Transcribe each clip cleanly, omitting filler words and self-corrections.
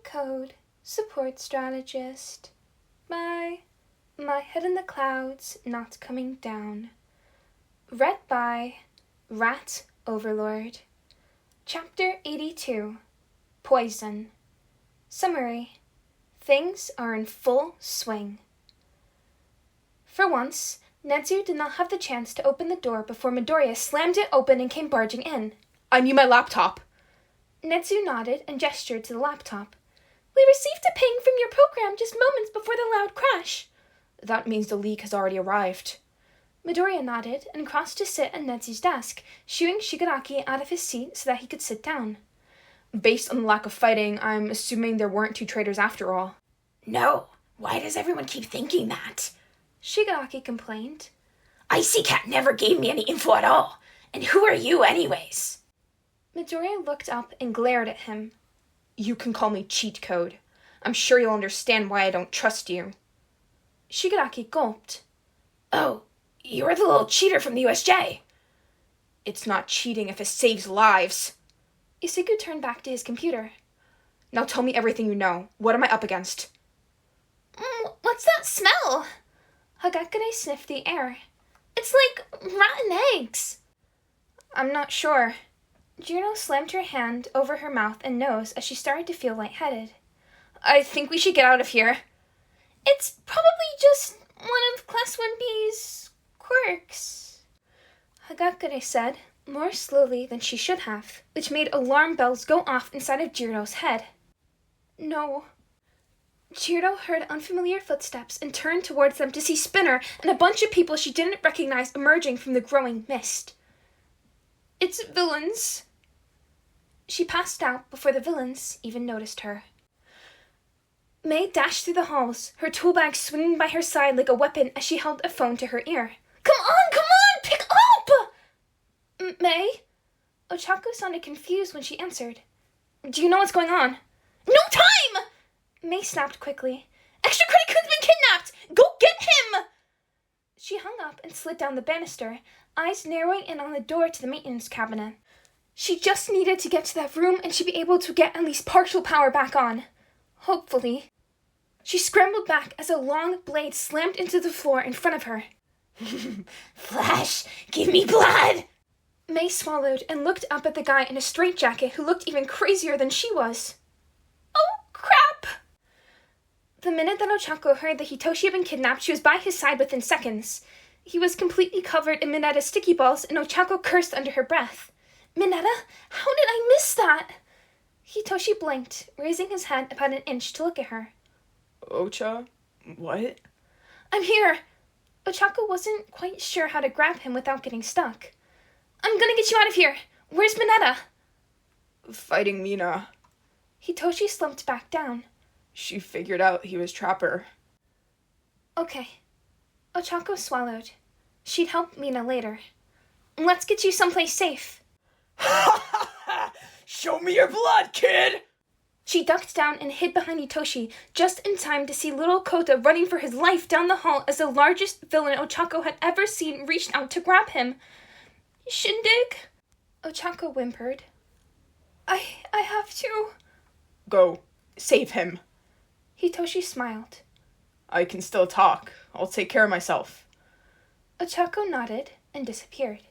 Code Support Strategist by myheadinthecoudsnotcomingdown. Read by Overlord. Chapter 82. Poison. Summary. Things are in full swing. For once, Netsu did not have the chance to open the door before Midoriya slammed it open and came barging in. I need my laptop. Netsu nodded and gestured to the laptop. We received a ping from your program just moments before the loud crash. That means the leak has already arrived. Midoriya nodded and crossed to sit at Netsu's desk, shooing Shigaraki out of his seat so that he could sit down. Based on the lack of fighting, I'm assuming there weren't two traitors after all. No, why does everyone keep thinking that? Shigaraki complained. Icy Cat never gave me any info at all. And who are you anyways? Midoriya looked up and glared at him. You can call me Cheat Code. I'm sure you'll understand why I don't trust you. Shigaraki gulped. Oh, you're the little cheater from the USJ. It's not cheating if it saves lives. Isuku turned back to his computer. Now tell me everything you know. What am I up against? What's that smell? Hagakure sniffed the air. It's like rotten eggs. I'm not sure. Juno slammed her hand over her mouth and nose as she started to feel lightheaded. I think we should get out of here. It's probably just one of Class 1B's quirks, Hagakure said, more slowly than she should have, which made alarm bells go off inside of Jiro's head. No. Jiro heard unfamiliar footsteps and turned towards them to see Spinner and a bunch of people she didn't recognize emerging from the growing mist. It's villains. She passed out before the villains even noticed her. May dashed through the halls, her tool bag swinging by her side like a weapon as she held a phone to her ear. Come on, pick up! May? Ochako sounded confused when she answered. Do you know what's going on? No time! May snapped quickly. Extra Credit Kun's been kidnapped! Go get him! She hung up and slid down the banister, eyes narrowing in on the door to the maintenance cabinet. She just needed to get to that room and she'd be able to get at least partial power back on. Hopefully. She scrambled back as a long blade slammed into the floor in front of her. Flash, give me blood! May swallowed and looked up at the guy in a straitjacket who looked even crazier than she was. Oh, crap! The minute that Ochako heard that Hitoshi had been kidnapped, she was by his side within seconds. He was completely covered in Mineta's sticky balls, and Ochako cursed under her breath. Mineta? How did I miss that? Hitoshi blinked, raising his head about an inch to look at her. Ocha? What? I'm here. Ochako wasn't quite sure how to grab him without getting stuck. I'm gonna get you out of here. Where's Mineta? Fighting Mina. Hitoshi slumped back down. She figured out he was Trapper. Okay. Ochako swallowed. She'd help Mina later. Let's get you someplace safe. Show me your blood, kid! She ducked down and hid behind Hitoshi, just in time to see little Kota running for his life down the hall as the largest villain Ochako had ever seen reached out to grab him. Shindig? Ochako whimpered. I have to. Go. Save him. Hitoshi smiled. I can still talk. I'll take care of myself. Ochako nodded and disappeared.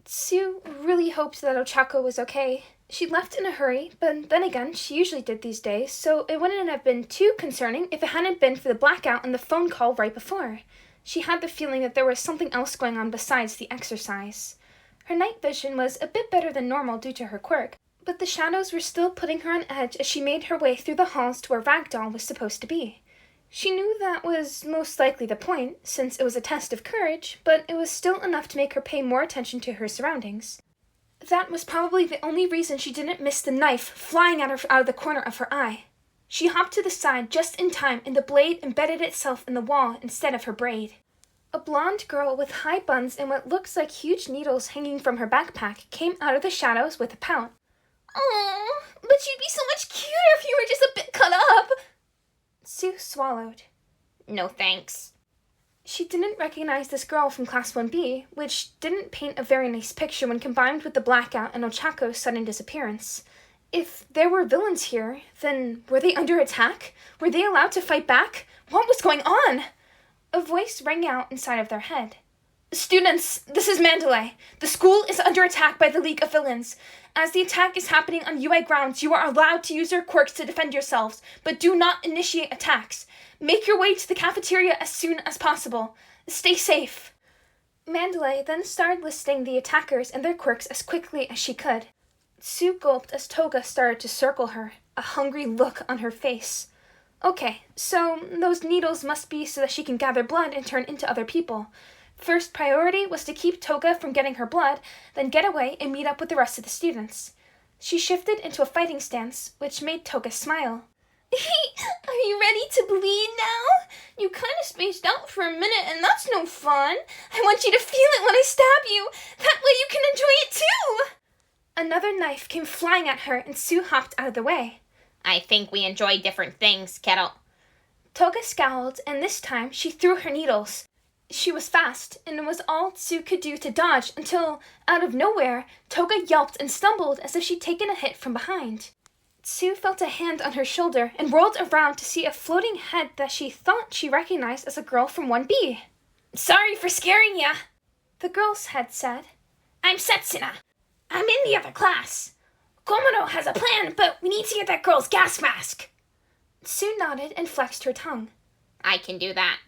Tsu really hoped that Ochako was okay. She left in a hurry, but then again, she usually did these days, so it wouldn't have been too concerning if it hadn't been for the blackout and the phone call right before. She had the feeling that there was something else going on besides the exercise. Her night vision was a bit better than normal due to her quirk, but the shadows were still putting her on edge as she made her way through the halls to where Ragdoll was supposed to be. She knew that was most likely the point, since it was a test of courage, but it was still enough to make her pay more attention to her surroundings. That was probably the only reason she didn't miss the knife flying out of the corner of her eye. She hopped to the side just in time, and the blade embedded itself in the wall instead of her braid. A blonde girl with high buns and what looks like huge needles hanging from her backpack came out of the shadows with a pout. Oh, but you'd be so much cuter if you were just a bit cut up. Sue swallowed. No thanks. She didn't recognize this girl from Class 1B, which didn't paint a very nice picture when combined with the blackout and Ochako's sudden disappearance. If there were villains here, then were they under attack? Were they allowed to fight back? What was going on? A voice rang out inside of their head. Students, this is Mandalay. The school is under attack by the League of Villains. As the attack is happening on UI grounds, you are allowed to use your quirks to defend yourselves, but do not initiate attacks. Make your way to the cafeteria as soon as possible. Stay safe. Mandalay then started listing the attackers and their quirks as quickly as she could. Sue gulped as Toga started to circle her, a hungry look on her face. Okay, so those needles must be so that she can gather blood and turn into other people. First priority was to keep Toga from getting her blood, then get away and meet up with the rest of the students. She shifted into a fighting stance, which made Toga smile. Are you ready to bleed now? You kind of spaced out for a minute and that's no fun. I want you to feel it when I stab you. That way you can enjoy it too. Another knife came flying at her and Sue hopped out of the way. I think we enjoy different things, Kettle. Toga scowled and this time she threw her needles. She was fast, and it was all Sue could do to dodge until, out of nowhere, Toga yelped and stumbled as if she'd taken a hit from behind. Sue felt a hand on her shoulder and whirled around to see a floating head that she thought she recognized as a girl from 1B. Sorry for scaring ya, the girl's head said. I'm Setsuna. I'm in the other class. Komodo has a plan, but we need to get that girl's gas mask. Sue nodded and flexed her tongue. I can do that.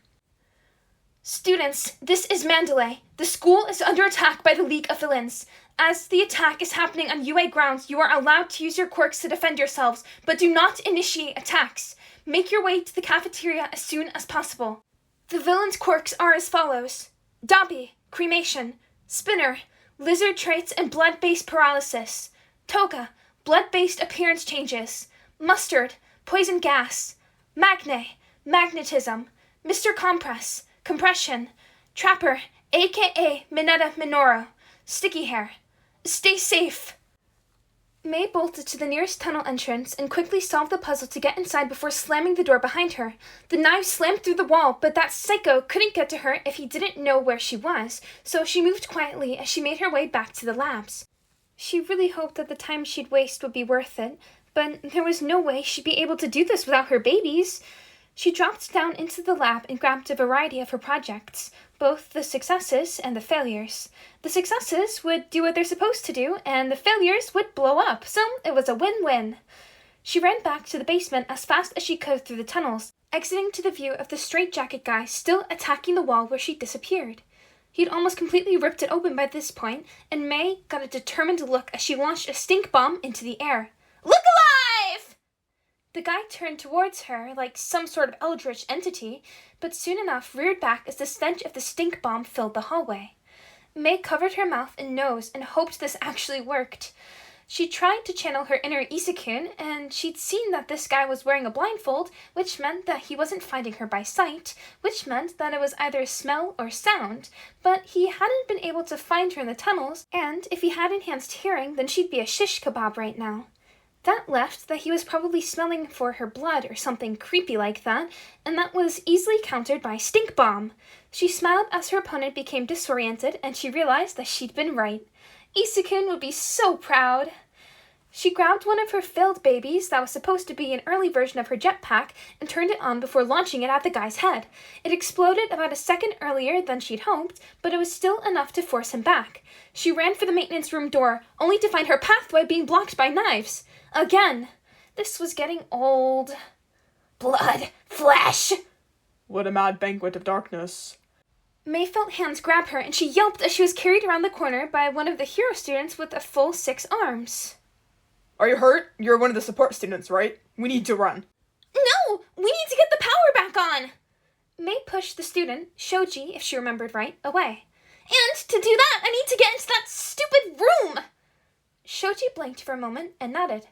Students, this is Mandalay. The school is under attack by the League of Villains. As the attack is happening on UA grounds, you are allowed to use your quirks to defend yourselves, but do not initiate attacks. Make your way to the cafeteria as soon as possible. The villains' quirks are as follows. Dobby, cremation. Spinner, lizard traits and blood-based paralysis. Toga, blood-based appearance changes. Mustard, poison gas. Magne, magnetism. Mr. Compress, compression. Trapper, aka Mineta Minora. Sticky hair. Stay safe. May bolted to the nearest tunnel entrance and quickly solved the puzzle to get inside before slamming the door behind her. The knife slammed through the wall, but that psycho couldn't get to her if he didn't know where she was, so she moved quietly as she made her way back to the labs. She really hoped that the time she'd waste would be worth it, but there was no way she'd be able to do this without her babies. She dropped down into the lab and grabbed a variety of her projects, both the successes and the failures. The successes would do what they're supposed to do, and the failures would blow up, so it was a win-win. She ran back to the basement as fast as she could through the tunnels, exiting to the view of the straitjacket guy still attacking the wall where she disappeared. He'd almost completely ripped it open by this point, and May got a determined look as she launched a stink bomb into the air. Look alive! The guy turned towards her like some sort of eldritch entity, but soon enough reared back as the stench of the stink bomb filled the hallway. May covered her mouth and nose and hoped this actually worked. She tried to channel her inner Isakun, and she'd seen that this guy was wearing a blindfold, which meant that he wasn't finding her by sight, which meant that it was either smell or sound, but he hadn't been able to find her in the tunnels, and if he had enhanced hearing, then she'd be a shish kebab right now. That left that he was probably smelling for her blood or something creepy like that, and that was easily countered by stink bomb. She smiled as her opponent became disoriented, and she realized that she'd been right. Isakun would be so proud. She grabbed one of her failed babies that was supposed to be an early version of her jetpack and turned it on before launching it at the guy's head. It exploded about a second earlier than she'd hoped, but it was still enough to force him back. She ran for the maintenance room door, only to find her pathway being blocked by knives. Again. This was getting old. Blood. Flesh. What a mad banquet of darkness. May felt hands grab her, and she yelped as she was carried around the corner by one of the hero students with a full 6 arms. Are you hurt? You're one of the support students, right? We need to run. No! We need to get the power back on! May pushed the student, Shoji, if she remembered right, away. And to do that, I need to get into that stupid room! Shoji blinked for a moment and nodded.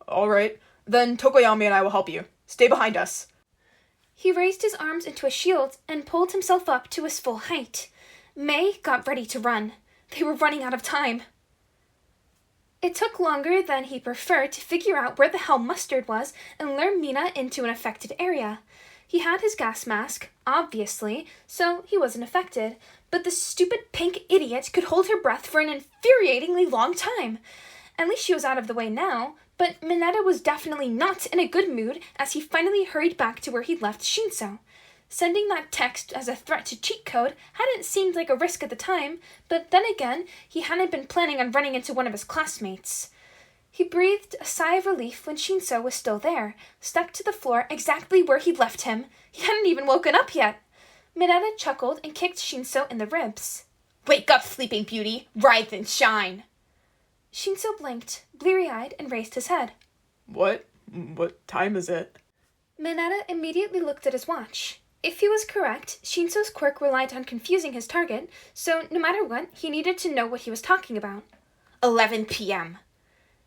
All right. Then Tokoyami and I will help you. Stay behind us. He raised his arms into a shield and pulled himself up to his full height. May got ready to run. They were running out of time. It took longer than he preferred to figure out where the hell Mustard was and lure Mina into an affected area. He had his gas mask, obviously, so he wasn't affected, but the stupid pink idiot could hold her breath for an infuriatingly long time. At least she was out of the way now, But Mineta was definitely not in a good mood as he finally hurried back to where he'd left Shinso. Sending that text as a threat to cheat code hadn't seemed like a risk at the time, but then again, he hadn't been planning on running into one of his classmates. He breathed a sigh of relief when Shinso was still there, stuck to the floor exactly where he'd left him. He hadn't even woken up yet. Mineta chuckled and kicked Shinso in the ribs. Wake up, Sleeping Beauty! Rise and shine! Shinso blinked, bleary-eyed, and raised his head. What time is it? Mineta immediately looked at his watch. If he was correct, Shinso's quirk relied on confusing his target, so no matter what, he needed to know what he was talking about. 11 p.m.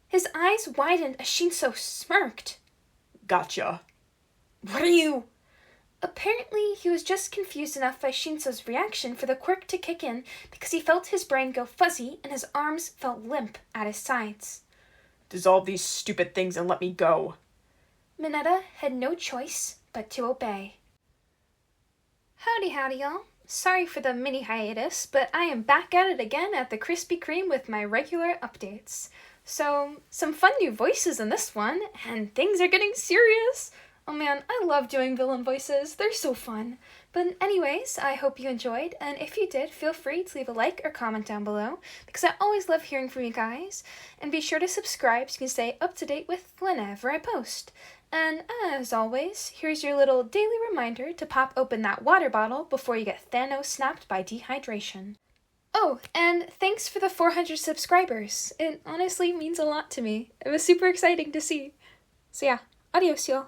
His eyes widened as Shinso smirked. Gotcha. What are you... Apparently, he was just confused enough by Shinso's reaction for the quirk to kick in because he felt his brain go fuzzy and his arms felt limp at his sides. Dissolve these stupid things and let me go. Mineta had no choice but to obey. Howdy, y'all. Sorry for the mini hiatus, but I am back at it again at the Krispy Kreme with my regular updates. So, some fun new voices in this one, and things are getting serious. Oh man, I love doing villain voices. They're so fun. But anyways, I hope you enjoyed, and if you did, feel free to leave a like or comment down below, because I always love hearing from you guys. And be sure to subscribe so you can stay up to date with whenever I post. And as always, here's your little daily reminder to pop open that water bottle before you get Thanos snapped by dehydration. Oh, and thanks for the 400 subscribers. It honestly means a lot to me. It was super exciting to see. So yeah, adios y'all.